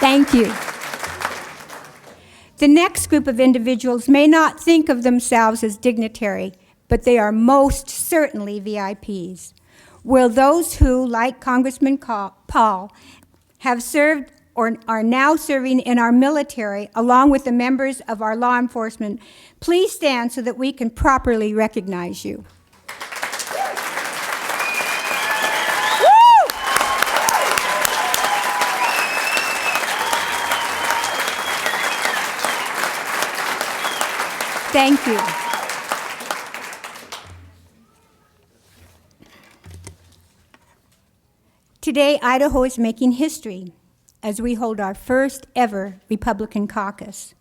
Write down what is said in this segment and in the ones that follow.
Thank you. The next group of individuals may not think of themselves as dignitary, but they are most certainly VIPs. Will those who, like Congressman Paul, have served or are now serving in our military, along with the members of our law enforcement, please stand so that we can properly recognize you. Thank you. Today, Idaho is making history as we hold our first ever Republican caucus.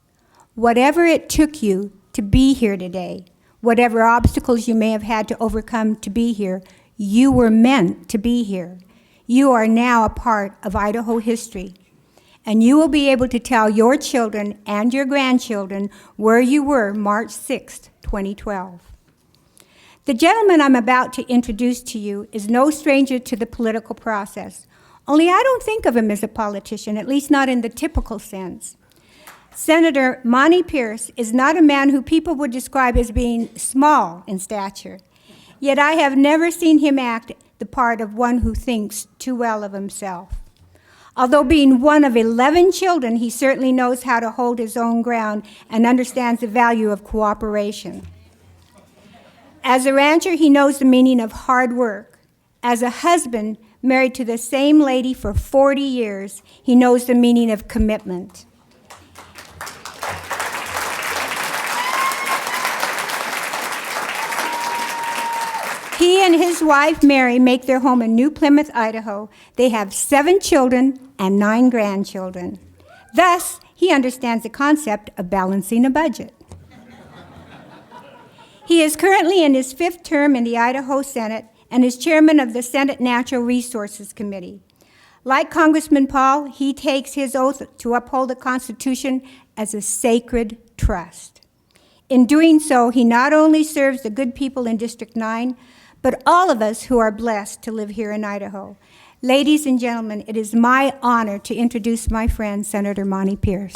Whatever it took you to be here today, whatever obstacles you may have had to overcome to be here, you were meant to be here. You are now a part of Idaho history. And you will be able to tell your children and your grandchildren where you were March 6th, 2012. The gentleman I'm about to introduce to you is no stranger to the political process, only I don't think of him as a politician, at least not in the typical sense. Senator Monty Pierce is not a man who people would describe as being small in stature, yet I have never seen him act the part of one who thinks too well of himself. Although being one of 11 children, he certainly knows how to hold his own ground and understands the value of cooperation. As a rancher, he knows the meaning of hard work. As a husband, married to the same lady for 40 years, he knows the meaning of commitment. He and his wife, Mary, make their home in New Plymouth, Idaho. They have 7 children and 9 grandchildren. Thus, he understands the concept of balancing a budget. He is currently in his 5th term in the Idaho Senate and is chairman of the Senate Natural Resources Committee. Like Congressman Paul, he takes his oath to uphold the Constitution as a sacred trust. In doing so, he not only serves the good people in District 9, but all of us who are blessed to live here in Idaho. Ladies and gentlemen, it is my honor to introduce my friend, Senator Monty Pierce.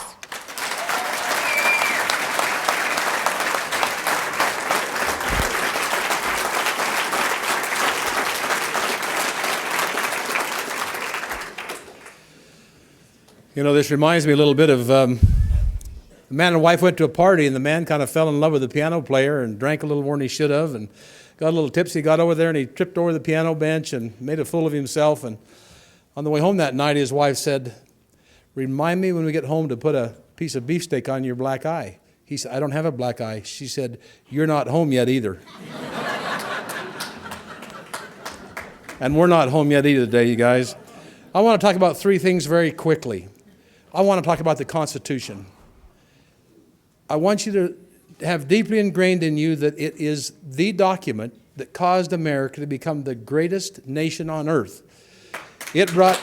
You know, this reminds me a little bit of the man and wife went to a party, and the man kind of fell in love with the piano player and drank a little more than he should have, and got a little tipsy, got over there, and he tripped over the piano bench and made a fool of himself. And on the way home that night, his wife said, "Remind me when we get home to put a piece of beefsteak on your black eye." He said, "I don't have a black eye." She said, "You're not home yet either." And we're not home yet either today, you guys. I want to talk about 3 things very quickly. I want to talk about the Constitution. I want you to have deeply ingrained in you that it is the document that caused America to become the greatest nation on earth. It brought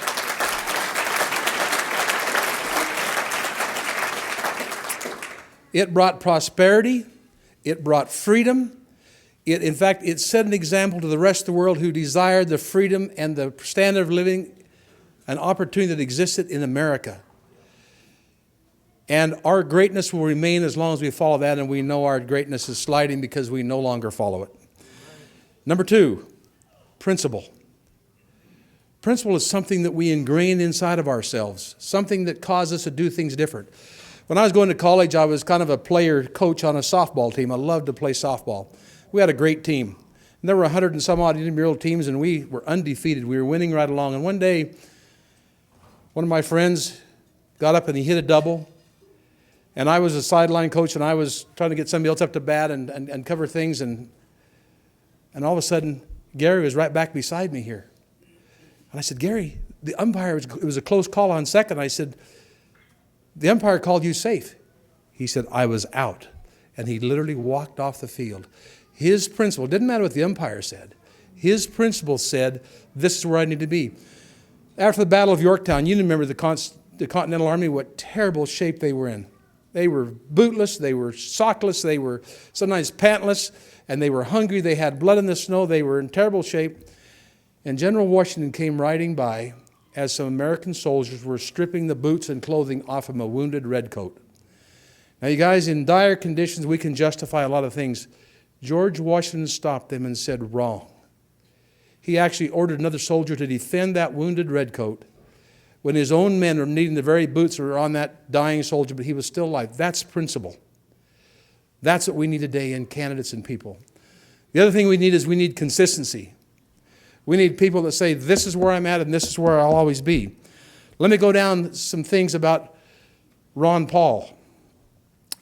prosperity, it brought freedom. In fact, it set an example to the rest of the world who desired the freedom and the standard of living and opportunity that existed in America. And our greatness will remain as long as we follow that, and we know our greatness is sliding because we no longer follow it. Number 2, principle. Principle is something that we ingrain inside of ourselves, something that causes us to do things different. When I was going to college, I was kind of a player coach on a softball team. I loved to play softball. We had a great team. And there were 100 and some odd intramural teams, and we were undefeated. We were winning right along. And one day, one of my friends got up and he hit a double. And I was a sideline coach, and I was trying to get somebody else up to bat and cover things. And all of a sudden, Gary was right back beside me here. And I said, "Gary, the umpire, it was a close call on second." I said, "The umpire called you safe." He said, "I was out." And he literally walked off the field. His principle, didn't matter what the umpire said. His principle said, this is where I need to be. After the Battle of Yorktown, you remember the Continental Army, what terrible shape they were in. They were bootless, they were sockless, they were sometimes pantless, and they were hungry. They had blood in the snow. They were in terrible shape. And General Washington came riding by, as some American soldiers were stripping the boots and clothing off of a wounded redcoat. Now, you guys, in dire conditions, we can justify a lot of things. George Washington stopped them and said, wrong. He actually ordered another soldier to defend that wounded redcoat when his own men were needing the very boots that were on that dying soldier, but he was still alive. That's principle. That's what we need today in candidates and people. The other thing we need consistency. We need people that say, this is where I'm at and this is where I'll always be. Let me go down some things about Ron Paul.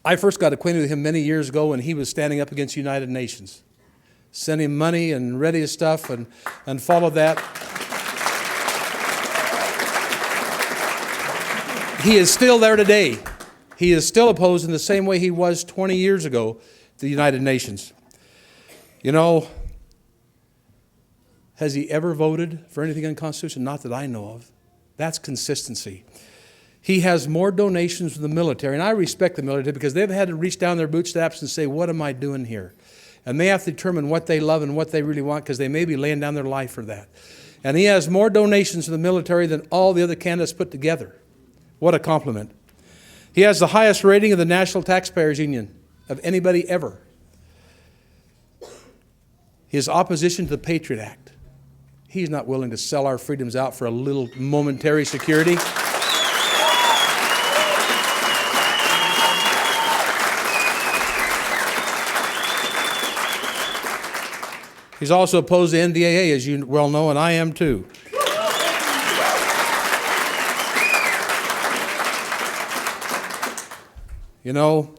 I first got acquainted with him many years ago when he was standing up against the United Nations. Sent him money and read his stuff and followed that. He is still there today. He is still opposed in the same way he was 20 years ago to the United Nations. You know, has he ever voted for anything unconstitutional? Not that I know of. That's consistency. He has more donations from the military, and I respect the military because they've had to reach down their bootstraps and say, what am I doing here? And they have to determine what they love and what they really want because they may be laying down their life for that. And he has more donations to the military than all the other candidates put together. What a compliment. He has the highest rating of the National Taxpayers Union of anybody ever. His opposition to the Patriot Act. He's not willing to sell our freedoms out for a little momentary security. He's also opposed to NDAA, as you well know, and I am too. You know,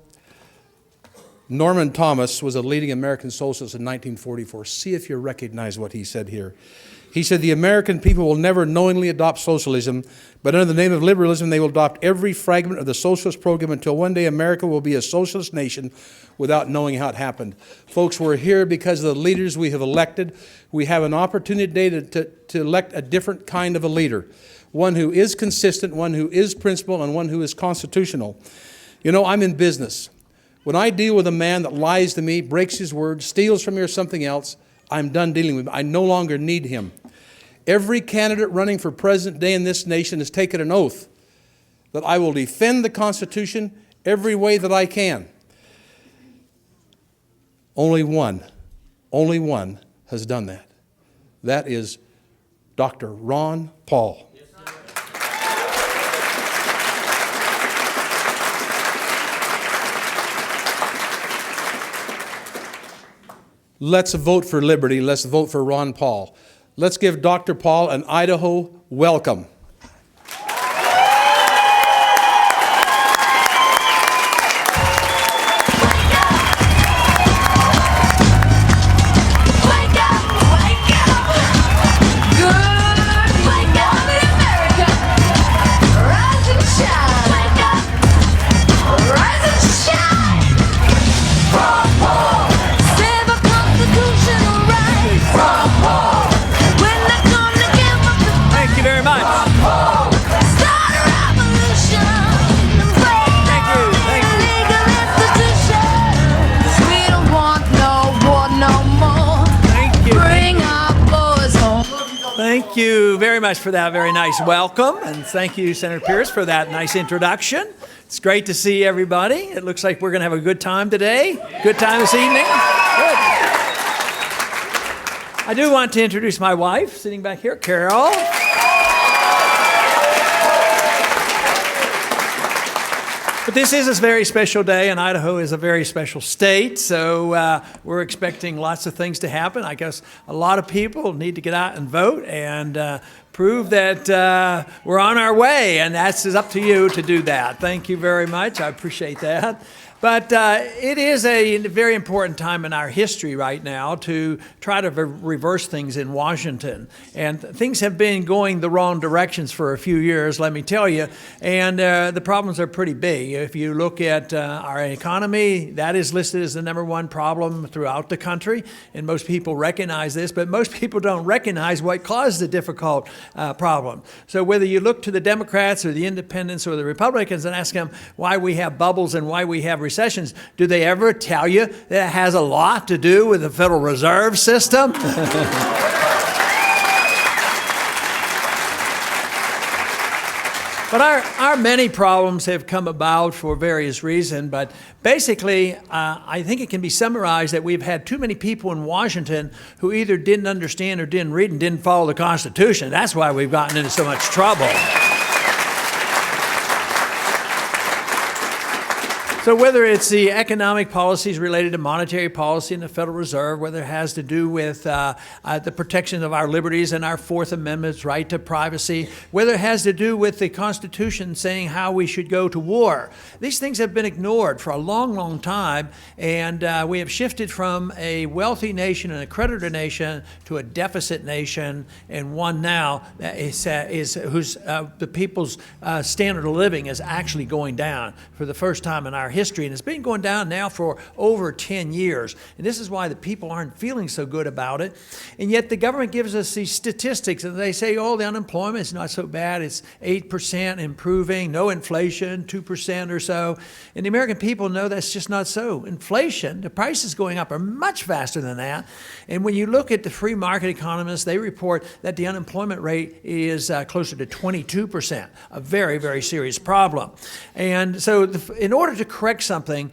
Norman Thomas was a leading American socialist in 1944. See if you recognize what he said here. He said, the American people will never knowingly adopt socialism, but under the name of liberalism, they will adopt every fragment of the socialist program until one day America will be a socialist nation without knowing how it happened. Folks, we're here because of the leaders we have elected. We have an opportunity today to elect a different kind of a leader, one who is consistent, one who is principled, and one who is constitutional. You know, I'm in business. When I deal with a man that lies to me, breaks his word, steals from me or something else, I'm done dealing with him. I no longer need him. Every candidate running for president today in this nation has taken an oath that I will defend the Constitution every way that I can. Only one has done that. That is Dr. Ron Paul. Let's vote for liberty. Let's vote for Ron Paul. Let's give Dr. Paul an Idaho welcome. Thank you very much for that very nice welcome, and thank you, Senator Pierce, for that nice introduction. It's great to see everybody. It looks like we're going to have a good time today. Good time this evening. Good. I do want to introduce my wife, sitting back here, Carol. But this is a very special day, and Idaho is a very special state, so we're expecting lots of things to happen. I guess a lot of people need to get out and vote and prove that we're on our way, and that's up to you to do that. Thank you very much. I appreciate that. But it is a very important time in our history right now to try to reverse things in Washington. And things have been going the wrong directions for a few years, let me tell you. And the problems are pretty big. If you look at our economy, that is listed as the #1 problem throughout the country. And most people recognize this, but most people don't recognize what caused the difficult problem. So whether you look to the Democrats or the Independents or the Republicans and ask them why we have bubbles and why we have recessions, do they ever tell you that it has a lot to do with the Federal Reserve System? But our many problems have come about for various reasons, but basically, I think it can be summarized that we've had too many people in Washington who either didn't understand or didn't read and didn't follow the Constitution. That's why we've gotten into so much trouble. So whether it's the economic policies related to monetary policy in the Federal Reserve, whether it has to do with the protection of our liberties and our Fourth Amendment's right to privacy, whether it has to do with the Constitution saying how we should go to war, these things have been ignored for a long, long time, and we have shifted from a wealthy nation and a creditor nation to a deficit nation, and one now whose the people's standard of living is actually going down for the first time in our history, and it's been going down now for over 10 years. And this is why the people aren't feeling so good about it. And yet the government gives us these statistics, and they say, oh, the unemployment is not so bad. It's 8% improving, no inflation, 2% or so. And the American people know that's just not so. Inflation, the prices going up are much faster than that. And when you look at the free market economists, they report that the unemployment rate is closer to 22%, a very, very serious problem. And so in order to correct something,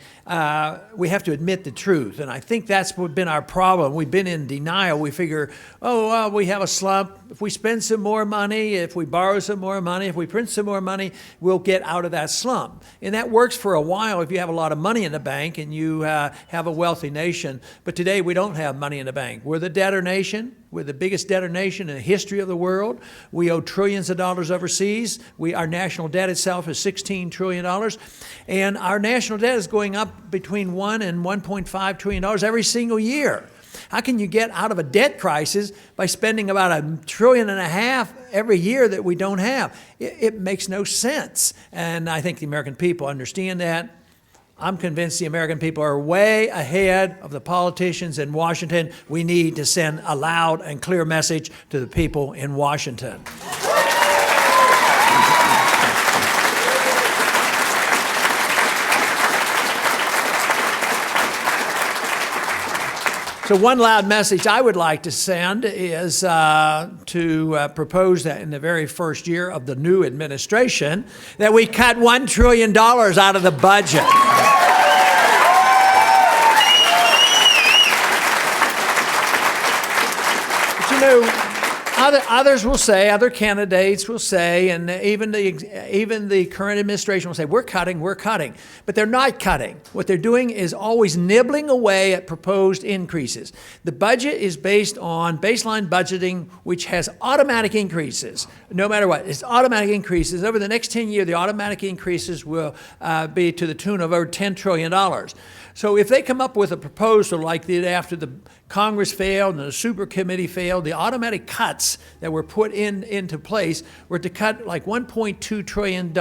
we have to admit the truth. And I think that's been our problem. We've been in denial. We figure, oh, well, we have a slump. If we spend some more money, if we borrow some more money, if we print some more money, we'll get out of that slump. And that works for a while if you have a lot of money in the bank and you have a wealthy nation. But today we don't have money in the bank. We're the debtor nation. We're the biggest debtor nation in the history of the world. We owe trillions of dollars overseas. Our national debt itself is $16 trillion. And our national debt is going up between $1 and $1.5 trillion every single year. How can you get out of a debt crisis by spending about $1.5 trillion every year that we don't have? It makes no sense. And I think the American people understand that. I'm convinced the American people are way ahead of the politicians in Washington. We need to send a loud and clear message to the people in Washington. So one loud message I would like to send is to propose that in the very first year of the new administration that we cut $1 trillion out of the budget. But you know, others will say, other candidates will say, and even the current administration will say, we're cutting. But they're not cutting. What they're doing is always nibbling away at proposed increases. The budget is based on baseline budgeting, which has automatic increases, no matter what. It's automatic increases. Over the next 10 years, the automatic increases will be to the tune of over $10 trillion. So if they come up with a proposal like they did after the Congress failed and the super committee failed, the automatic cuts that were put into place were to cut like $1.2 trillion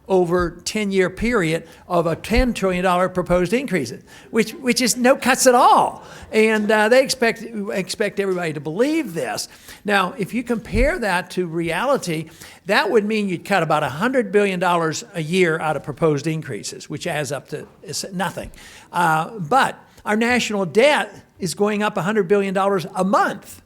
over a 10-year period of a $10 trillion proposed increase, which is no cuts at all. And they expect everybody to believe this. Now, if you compare that to reality, that would mean you'd cut about $100 billion a year out of proposed increases, which adds up to nothing. But our national debt is going up $100 billion a month.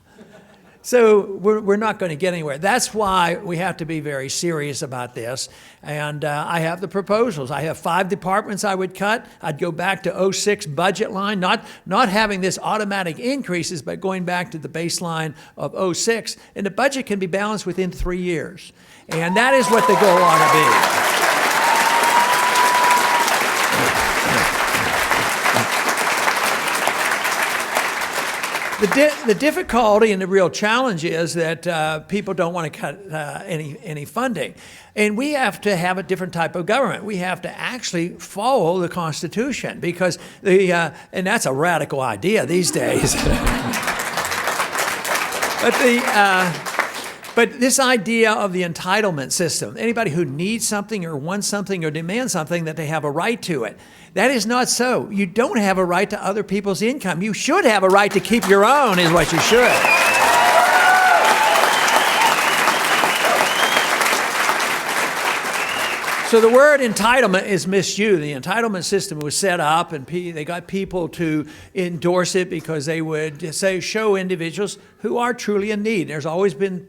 So we're not going to get anywhere. That's why we have to be very serious about this. And I have the proposals. I have 5 departments I would cut. I'd go back to 06 budget line, not having this automatic increases, but going back to the baseline of 06. And the budget can be balanced within 3 years. And that is what the goal ought to be. The difficulty and the real challenge is that people don't want to cut any funding. And we have to have a different type of government. We have to actually follow the Constitution because and that's a radical idea these days. But this idea of the entitlement system, anybody who needs something or wants something or demands something, that they have a right to it. That is not so. You don't have a right to other people's income. You should have a right to keep your own, is what you should. So the word entitlement is misused. The entitlement system was set up and they got people to endorse it because they would show individuals who are truly in need. There's always been people